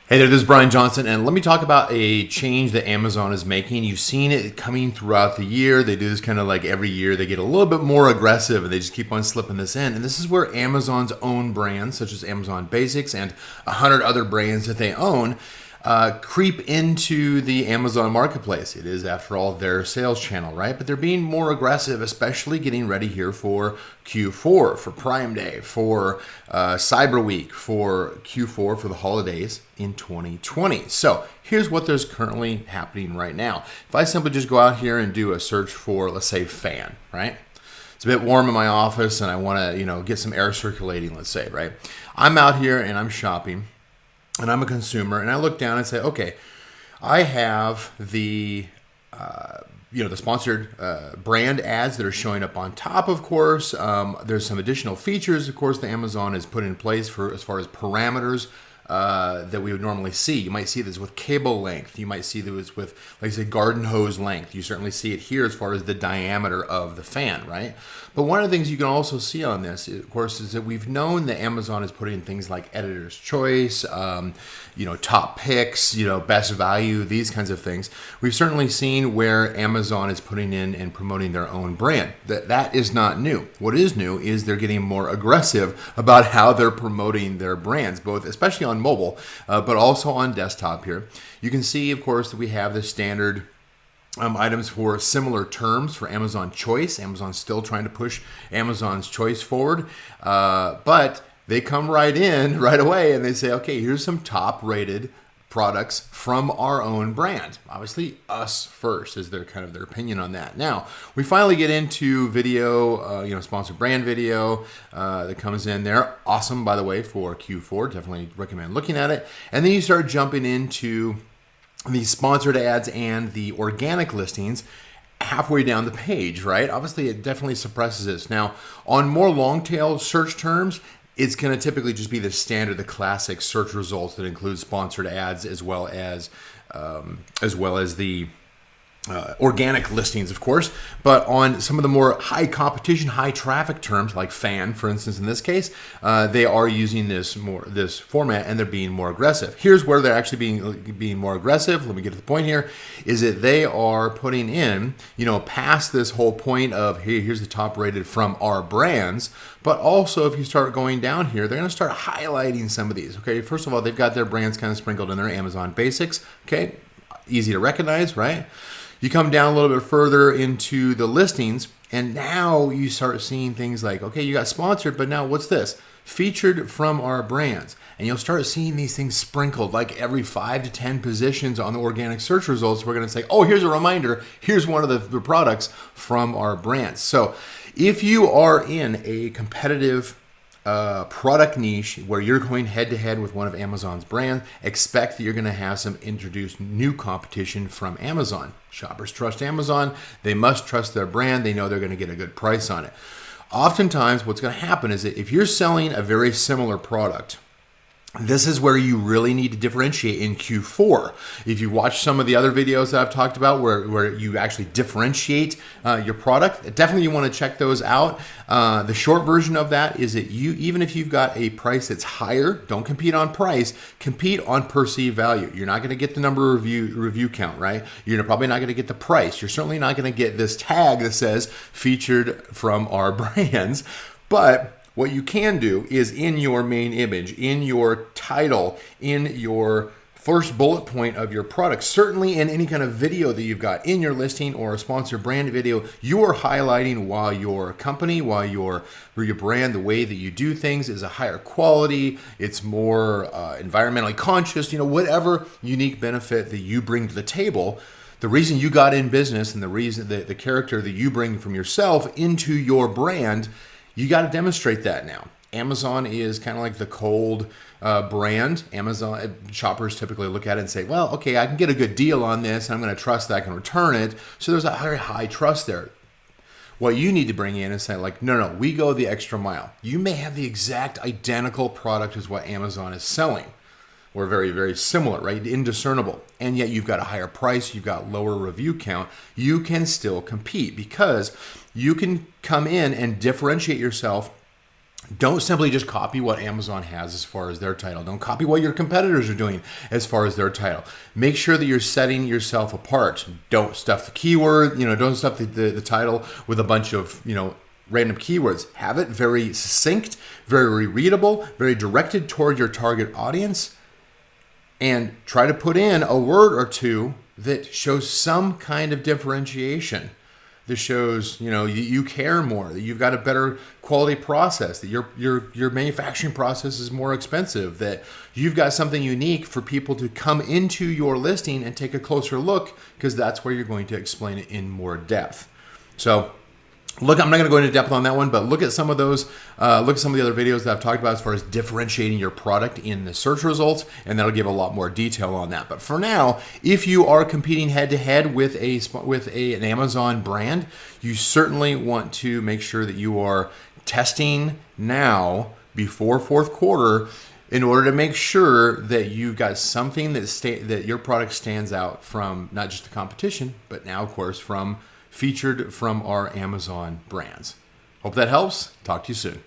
Hey there, this is Brian Johnson, and let me talk about a change that Amazon is making. You've seen it coming throughout the year. They do this kind of like every year. They get a little bit more aggressive, and they just keep on slipping this in. And this is where Amazon's own brands, such as Amazon Basics and 100 other brands that they own, creep into the Amazon marketplace. It is, after all, their sales channel, right? But they're being more aggressive, especially getting ready here for Q4, for Prime Day, for Cyber Week, for Q4, for the holidays in 2020. So here's what there's currently happening right now. If I simply just go out here and do a search for, let's say, fan, right? It's a bit warm in my office and I want to, get some air circulating, let's say, right? I'm out here and I'm shopping and I'm a consumer and I look down and say, okay, I have the the sponsored brand ads that are showing up on top, of course. There's some additional features, of course, that Amazon has put in place for as far as parameters that we would normally see. You might see this with cable length. You might see this with, like I say, garden hose length. You certainly see it here as far as the diameter of the fan, right? But one of the things you can also see on this, of course, is that we've known that Amazon is putting things like editor's choice, top picks, best value, these kinds of things. We've certainly seen where Amazon is putting in and promoting their own brand. That is not new. What is new is they're getting more aggressive about how they're promoting their brands, both especially on mobile, but also on desktop here. You can see, of course, that we have the standard items for similar terms for Amazon Choice. Amazon's still trying to push Amazon's Choice forward, but they come right in right away and they say, okay, here's some top rated products from our own brand. Obviously, us first is their opinion on that. Now, we finally get into video, sponsored brand video that comes in there. Awesome, by the way, for Q4. Definitely recommend looking at it. And then you start jumping into the sponsored ads and the organic listings halfway down the page, right? Obviously, it definitely suppresses this. Now, on more long tail search terms, it's going to typically just be the standard, the classic search results that include sponsored ads as well as the organic listings, of course. But on some of the more high competition, high traffic terms, like fan, for instance, in this case, they are using this format and they're being more aggressive. Here's where they're actually being more aggressive. Let me get to the point here. Is that they are putting in, past this whole point of, hey, here's the top rated from our brands. But also, if you start going down here, they're going to start highlighting some of these. Okay, first of all, they've got their brands kind of sprinkled in their Amazon Basics. Okay, easy to recognize, right? You come down a little bit further into the listings, and now you start seeing things like, okay, you got sponsored, but now what's this? Featured from our brands. And you'll start seeing these things sprinkled like every 5 to 10 positions on the organic search results. We're going to say, oh, here's a reminder. Here's one of the products from our brands. So if you are in a competitive product niche where you're going head to head with one of Amazon's brands, expect that you're going to have some introduced new competition from Amazon. Shoppers trust Amazon. They must trust their brand. They know they're going to get a good price on it. Oftentimes, what's going to happen is that if you're selling a very similar product, this is where you really need to differentiate in Q4. If you watch some of the other videos that I've talked about where you actually differentiate your product, definitely you want to check those out. The short version of that is that even if you've got a price that's higher, don't compete on price, compete on perceived value. You're not going to get the number of review count, right? You're probably not going to get the price. You're certainly not going to get this tag that says featured from our brands, but what you can do is in your main image, in your title, in your first bullet point of your product, certainly in any kind of video that you've got in your listing or a sponsored brand video, you are highlighting why your company, why your brand, the way that you do things is a higher quality, it's more environmentally conscious, whatever unique benefit that you bring to the table. The reason you got in business and the reason the character that you bring from yourself into your brand, you got to demonstrate that now. Amazon is kind of like the cold brand. Amazon shoppers typically look at it and say, well, okay, I can get a good deal on this. And I'm going to trust that I can return it. So there's a very high trust there. What you need to bring in is say like, no, we go the extra mile. You may have the exact identical product as what Amazon is selling. We're very, very similar, right? Indiscernible. And yet you've got a higher price, you've got lower review count. You can still compete because you can come in and differentiate yourself Don't simply just copy what Amazon has as far as their title. Don't copy what your competitors are doing as far as their title. Make sure that you're setting yourself apart. Don't stuff the keyword, don't stuff the title with a bunch of, random keywords. Have it very succinct, very readable, very directed toward your target audience, and try to put in a word or two that shows some kind of differentiation. This shows, you care more, that you've got a better quality process, that your manufacturing process is more expensive, that you've got something unique for people to come into your listing and take a closer look, because that's where you're going to explain it in more depth. So look, I'm not going to go into depth on that one, but look at some of those. Look at some of the other videos that I've talked about as far as differentiating your product in the search results, and that'll give a lot more detail on that. But for now, if you are competing head-to-head with an Amazon brand, you certainly want to make sure that you are testing now before fourth quarter in order to make sure that you've got something that your product stands out from not just the competition, but now, of course, featured from our Amazon brands. Hope that helps. Talk to you soon.